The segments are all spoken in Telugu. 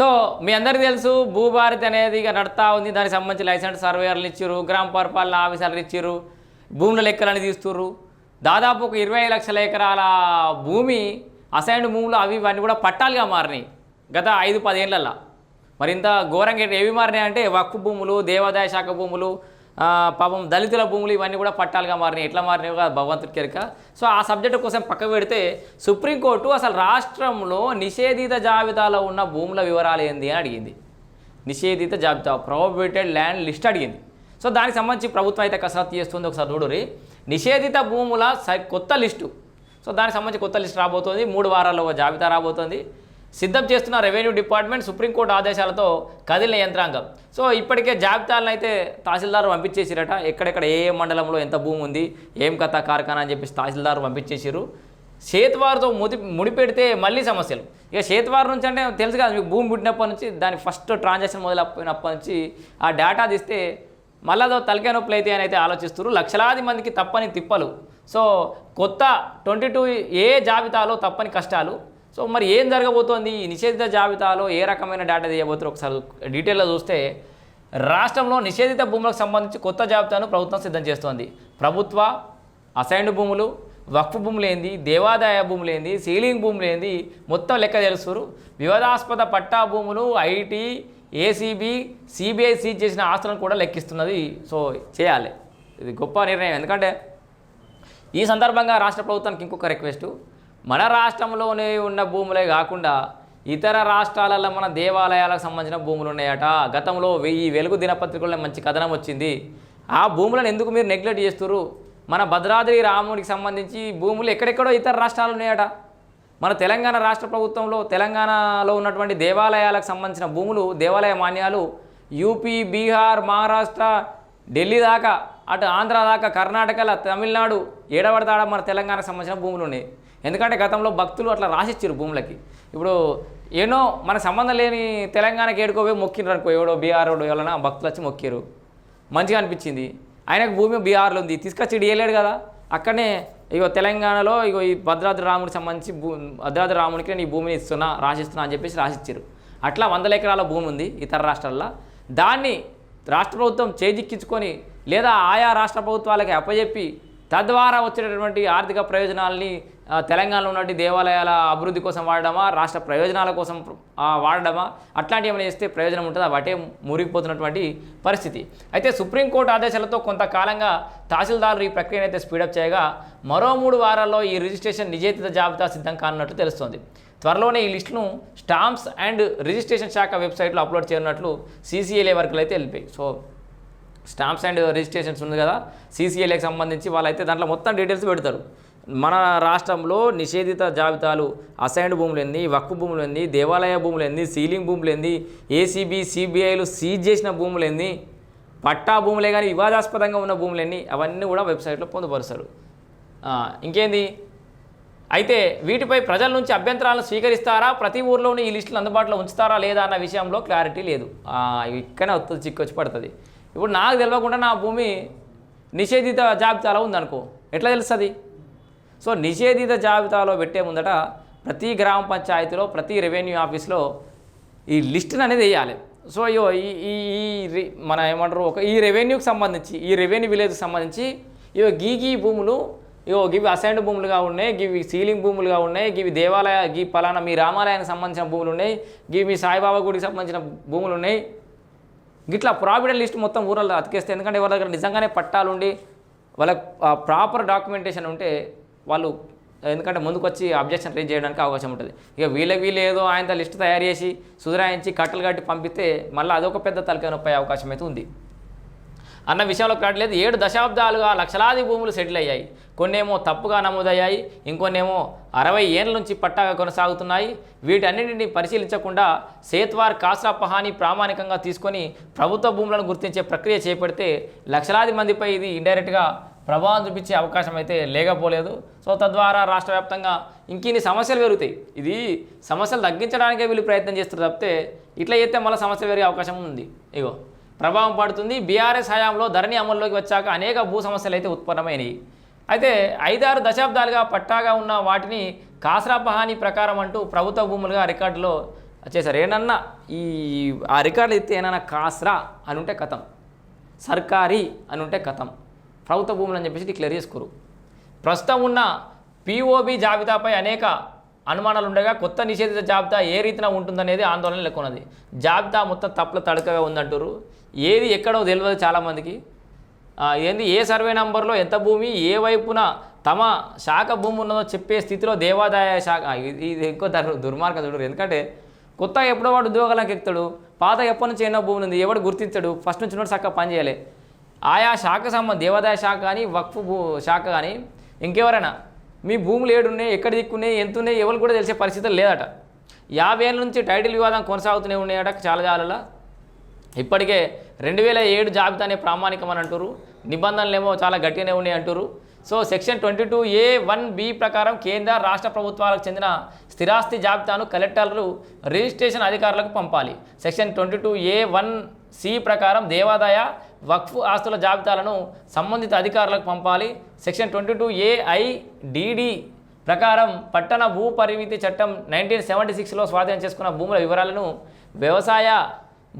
సో మీ అందరికీ తెలుసు భూభారతి అనేది ఇక నడుస్తూ ఉంది. దానికి సంబంధించి లైసెన్స్ సర్వేయర్లు ఇచ్చారు, గ్రామ పరిపాలన ఆఫీసర్లు ఇచ్చారు, భూముల లెక్కలని తీస్తుర్రు. దాదాపు ఒక 25 లక్షల ఎకరాల భూమి అసైన్డ్ భూములు అవి ఇవన్నీ కూడా పట్టాలుగా మారినాయి గత 5-10 ఏళ్ళల్లో. మరి ఇంత ఘోరంగా ఏవి మారినాయి అంటే వక్ఫ్ భూములు, దేవాదాయ శాఖ భూములు, పాపం దళితుల భూములు ఇవన్నీ కూడా పట్టాలుగా మారినాయి. ఎట్లా మారినాయి కదా భగవంతుడి కెరక. సో ఆ సబ్జెక్టు కోసం పక్కకు పెడితే సుప్రీంకోర్టు అసలు రాష్ట్రంలో నిషేధిత జాబితాలో ఉన్న భూముల వివరాలు ఏంది అని అడిగింది. నిషేధిత జాబితా ప్రొహిబిటెడ్ ల్యాండ్ లిస్ట్ అడిగింది. సో దానికి సంబంధించి ప్రభుత్వం అయితే కసరత్తు చేస్తుంది. ఒకసారి చూడురి, నిషేధిత భూముల కొత్త లిస్టు. సో దానికి సంబంధించి కొత్త లిస్ట్ రాబోతోంది. 3 వారాల్లో జాబితా రాబోతోంది. సిద్ధం చేస్తున్న రెవెన్యూ డిపార్ట్మెంట్ సుప్రీంకోర్టు ఆదేశాలతో కదిలిన యంత్రాంగం. సో ఇప్పటికే జాబితాలను అయితే తహసీల్దారు పంపించేసిరట. ఎక్కడెక్కడ ఏ మండలంలో ఎంత భూమి ఉంది, ఏం కథ కార్ఖానా అని చెప్పేసి తహసీల్దారు పంపించేసారు. చేతివారితో ముడిపెడితే మళ్ళీ సమస్యలు. ఇక చేతివారి నుంచి అంటే తెలుసు కదా మీకు, భూమి పుట్టినప్పటి నుంచి దాని ఫస్ట్ ట్రాన్సాక్షన్ మొదలైనప్పటి నుంచి ఆ డేటా తీస్తే మళ్ళీ అదో తలకాయ నొప్పులు అయితే అని అయితే ఆలోచిస్తారు. లక్షలాది మందికి తప్పని తిప్పలు. సో కొత్త 22A జాబితాలో తప్పని కష్టాలు. సో మరి ఏం జరగబోతోంది, ఈ నిషేధిత జాబితాలో ఏ రకమైన డేటా తీయబోతారో ఒకసారి డీటెయిల్గా చూస్తే, రాష్ట్రంలో నిషేధిత భూములకు సంబంధించి కొత్త జాబితాను ప్రభుత్వం సిద్ధం చేస్తోంది. ప్రభుత్వ అసైన్డ్ భూములు, వక్ఫ్ భూములు ఏంది, దేవాదాయ భూములు ఏంది, సీలింగ్ భూములు ఏంది మొత్తం లెక్క తెలుస్తారు. వివాదాస్పద పట్టా భూములు, ఐటీ, ఏసీబీ, సిబిఐ సీజ్ చేసిన ఆస్తులను కూడా లెక్కిస్తున్నది. సో చేయాలి, ఇది గొప్ప నిర్ణయం. ఎందుకంటే ఈ సందర్భంగా రాష్ట్ర ప్రభుత్వానికి ఇంకొక రిక్వెస్టు, మన రాష్ట్రంలోనే ఉన్న భూములే కాకుండా ఇతర రాష్ట్రాలలో మన దేవాలయాలకు సంబంధించిన భూములు ఉన్నాయట. గతంలో ఈ వెలుగు దినపత్రికల్లో మంచి కథనం వచ్చింది. ఆ భూములను ఎందుకు మీరు నెగ్లెక్ట్ చేస్తున్నారు? మన భద్రాద్రి రాముడికి సంబంధించి భూములు ఎక్కడెక్కడో ఇతర రాష్ట్రాలు ఉన్నాయట. మన తెలంగాణ రాష్ట్ర ప్రభుత్వంలో తెలంగాణలో ఉన్నటువంటి దేవాలయాలకు సంబంధించిన భూములు, దేవాలయ మాన్యాలు యూపీ, బీహార్, మహారాష్ట్ర, ఢిల్లీ దాకా, అటు ఆంధ్ర దాకా, కర్ణాటకలో, తమిళనాడు, ఏడవడతాడ మన తెలంగాణకు సంబంధించిన భూములు ఉన్నాయి. ఎందుకంటే గతంలో భక్తులు అట్లా రాసిచ్చారు భూములకి. ఇప్పుడు ఏనో మనకు సంబంధం లేని తెలంగాణకి ఏడుకోపోయి మొక్కినారు అనుకో, ఎవడో బీహార్ ఎవరైనా భక్తులు వచ్చి మొక్కారు, మంచిగా అనిపించింది. ఆయనకు భూమి బీహార్లో ఉంది, తీసుకొచ్చి ఇయ్యలేడు కదా. అక్కడనే ఇగో తెలంగాణలో ఇగో ఈ భద్రాద్రి రాముడికి సంబంధించి భద్రాద్రి రాముడికి నేను ఈ భూమిని ఇస్తున్నా, రాసిస్తున్నా అని చెప్పేసి రాసిచ్చారు. అట్లా 100 ఎకరాల భూమి ఉంది ఇతర రాష్ట్రాల్లో. దాన్ని రాష్ట్ర ప్రభుత్వం చేజిక్కించుకొని లేదా ఆయా రాష్ట్ర ప్రభుత్వాలకి అప్పచెప్పి తద్వారా వచ్చేటటువంటి ఆర్థిక ప్రయోజనాలని తెలంగాణలో ఉన్నటువంటి దేవాలయాల అభివృద్ధి కోసం వాడడమా, రాష్ట్ర ప్రయోజనాల కోసం వాడడమా, అట్లాంటివి ఏమైనా చేస్తే ప్రయోజనం ఉంటుందా? వాటే మురిగిపోతున్నటువంటి పరిస్థితి. అయితే సుప్రీంకోర్టు ఆదేశాలతో కొంతకాలంగా తహసీల్దారులు ఈ ప్రక్రియను అయితే స్పీడప్ చేయగా మరో 3 వారాల్లో ఈ రిజిస్ట్రేషన్ నిషేధిత జాబితా సిద్ధం కానున్నట్లు తెలుస్తోంది. త్వరలోనే ఈ లిస్టును స్టాంప్స్ అండ్ రిజిస్ట్రేషన్ శాఖ వెబ్సైట్లో అప్లోడ్ చేయనున్నట్లు CCLA వర్కులు అయితే వెళ్ళిపోయి. సో స్టాంప్స్ అండ్ రిజిస్ట్రేషన్స్ ఉంది కదా CCLAకి సంబంధించి, వాళ్ళైతే దాంట్లో మొత్తం డీటెయిల్స్ పెడతారు. మన రాష్ట్రంలో నిషేధిత జాబితాలు, అసైన్డ్ భూములు ఏంది, వక్ఫ్ భూములు ఏంది, దేవాలయ భూములు ఏంది, సీలింగ్ భూములు ఏంది, ఏసీబీ, సిబిఐలు సీజ్ చేసిన భూములు ఏంది, పట్టా భూములే కానీ వివాదాస్పదంగా ఉన్న భూములు ఎన్ని, అవన్నీ కూడా వెబ్సైట్లో పొందుపరుస్తారు. ఇంకేంది, అయితే వీటిపై ప్రజల నుంచి అభ్యంతరాలను స్వీకరిస్తారా, ప్రతి ఊర్లోనూ ఈ లిస్టులు అందుబాటులో ఉంచుతారా లేదా అన్న విషయంలో క్లారిటీ లేదు. ఇక్కడనే వస్తుంది, చిక్కొచ్చి పడుతుంది. ఇప్పుడు నాకు తెలియకుండా నా భూమి నిషేధిత జాబితాలో ఉందనుకో, ఎట్లా తెలుస్తుంది? సో నిషేధిత జాబితాలో పెట్టే ముందట ప్రతి గ్రామ పంచాయతీలో, ప్రతి రెవెన్యూ ఆఫీస్లో ఈ లిస్టును అనేది వేయాలి. సో ఈ మన ఏమంటారు, ఈ రెవెన్యూకి సంబంధించి, ఈ రెవెన్యూ విలేజ్కి సంబంధించి గీ భూములు, గివి అసైన్డ్ భూములుగా ఉన్నాయి, గివి సీలింగ్ భూములుగా ఉన్నాయి, గివి దేవాలయ, గీ పలానా మీ రామాలయానికి సంబంధించిన భూములు ఉన్నాయి, గివి మీ సాయిబాబా గుడికి సంబంధించిన భూములు ఉన్నాయి. గిట్లా ప్రావిడెంట్ లిస్ట్ మొత్తం ఊళ్ళో అతికేస్తే, ఎందుకంటే వాళ్ళ దగ్గర నిజంగానే పట్టాలు ఉండి వాళ్ళకి ప్రాపర్ డాక్యుమెంటేషన్ ఉంటే వాళ్ళు, ఎందుకంటే ముందుకు వచ్చి అబ్జెక్షన్ రేజ్ చేయడానికి అవకాశం ఉంటుంది. ఇక వీళ్ళు ఏదో ఆయన లిస్ట్ తయారు చేసి సుధరాయించి కట్టలు కట్టి పంపిస్తే మళ్ళీ అదొక పెద్ద తలకాయ నొప్పి అవకాశం అయితే ఉంది అన్న విషయంలో క్లారిటీ లేదు. 7 దశాబ్దాలుగా లక్షలాది భూములు సెటిల్ అయ్యాయి. కొన్నేమో తప్పుగా నమోదయ్యాయి, ఇంకొన్నేమో 60 ఏళ్ళ నుంచి పట్టాగా కొనసాగుతున్నాయి. వీటన్నింటినీ పరిశీలించకుండా సేత్వార్, కాస్రా పహాని ప్రామాణికంగా తీసుకొని ప్రభుత్వ భూములను గుర్తించే ప్రక్రియ చేపడితే లక్షలాది మందిపై ఇది ఇండైరెక్ట్గా ప్రభావం చూపించే అవకాశం అయితే లేకపోలేదు. సో తద్వారా రాష్ట్ర వ్యాప్తంగా ఇంకిన్ని సమస్యలు పెరుగుతాయి. ఇది సమస్యలు తగ్గించడానికే వీళ్ళు ప్రయత్నం చేస్తారు తప్పితే ఇట్లా చేస్తే మళ్ళీ సమస్యలు పెరిగే అవకాశం ఉంది. ప్రభావం పడుతుంది. బీఆర్ఎస్ హయాంలో ధరణి అమల్లోకి వచ్చాక అనేక భూ సమస్యలు అయితే ఉత్పన్నమైనవి. అయితే 5-6 దశాబ్దాలుగా పట్టాగా ఉన్న వాటిని కాస్రా పహాని ప్రకారం అంటూ ప్రభుత్వ భూములుగా రికార్డులో వచ్చేసారు ఏనన్నా ఈ ఆ రికార్డులు ఇస్తే ఏమన్నా కాస్రా అని ఉంటే కథం, సర్కారీ అని ఉంటే కథం, ప్రభుత్వ భూములు అని చెప్పేసి డిక్లేర్ చేసుకోరు. ప్రస్తుతం ఉన్న పిఓబి జాబితాపై అనేక అనుమానాలు ఉండగా కొత్త నిషేధిత జాబితా ఏ రీతిన ఉంటుందనేది ఆందోళన లెక్కున్నది. జాబితా మొత్తం తప్పుల తడకగా ఉందంటారు. ఏది ఎక్కడో తెలియదు చాలామందికి. ఏంది ఏ సర్వే నంబర్లో ఎంత భూమి ఏ వైపున తమ శాఖ భూమి ఉన్నదో చెప్పే స్థితిలో దేవాదాయ శాఖ ఇది ఇంకో దుర్మార్గం చూడరు. ఎందుకంటే కొత్త ఎప్పుడో వాడు ఉద్యోగాలకు ఎక్కుతాడు, పాత ఎప్పటి నుంచి ఎన్నో భూమి ఉంది ఎవడు గుర్తించాడు, ఫస్ట్ నుంచి ఉన్నట్టు చక్కగా పని చేయాలి. ఆయా శాఖ దేవాదాయ శాఖ కానీ వక్ఫ్ శాఖ కానీ ఇంకెవరైనా మీ భూములు ఏడున్నాయి ఎక్కడ దిక్కున్నాయి ఎంత ఉన్నాయి ఎవరు కూడా తెలిసే పరిస్థితులు లేదట. 50 ఏళ్ళ నుంచి టైటిల్ వివాదం కొనసాగుతూనే ఉన్నాయట చాలా. ఇప్పటికే 2007 జాబితానే ప్రామాణికం అని అంటారు, నిబంధనలు ఏమో చాలా గట్టిగానే ఉన్నాయి అంటారు. సో సెక్షన్ 22A(1)(b) ప్రకారం కేంద్ర రాష్ట్ర ప్రభుత్వాలకు చెందిన స్థిరాస్తి జాబితాను కలెక్టర్లు రిజిస్ట్రేషన్ అధికారులకు పంపాలి. సెక్షన్ 22A(1)(c) ప్రకారం దేవాదాయ వక్ఫ్ ఆస్తుల జాబితాలను సంబంధిత అధికారులకు పంపాలి. సెక్షన్ 22A(i)(dd) ప్రకారం పట్టణ భూ పరిమితి చట్టం 1976లో స్వాధీనం చేసుకున్న భూముల వివరాలను, వ్యవసాయ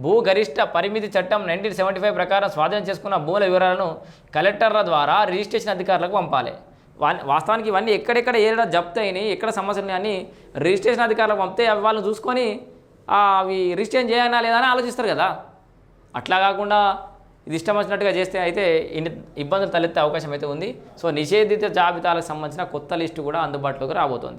భూగరిష్ట పరిమితి చట్టం 1975 ప్రకారం స్వాధీనం చేసుకున్న భూముల వివరాలను కలెక్టర్ల ద్వారా రిజిస్ట్రేషన్ అధికారులకు పంపాలి. వాస్తవానికి ఇవన్నీ ఎక్కడెక్కడ ఏడా జప్తు అయినాయి ఎక్కడ సమస్యలు అని రిజిస్ట్రేషన్ అధికారులకు పంపితే అవి వాళ్ళని చూసుకొని అవి రిజిస్ట్రేషన్ చేయాలా లేదా అని ఆలోచిస్తారు కదా. అట్లా కాకుండా ఇది ఇష్టం వచ్చినట్టుగా చేస్తే అయితే ఇన్ని ఇబ్బందులు తలెత్తే అవకాశం అయితే ఉంది. సో నిషేధిత జాబితాలకు సంబంధించిన కొత్త లిస్టు కూడా అందుబాటులోకి రాబోతోంది.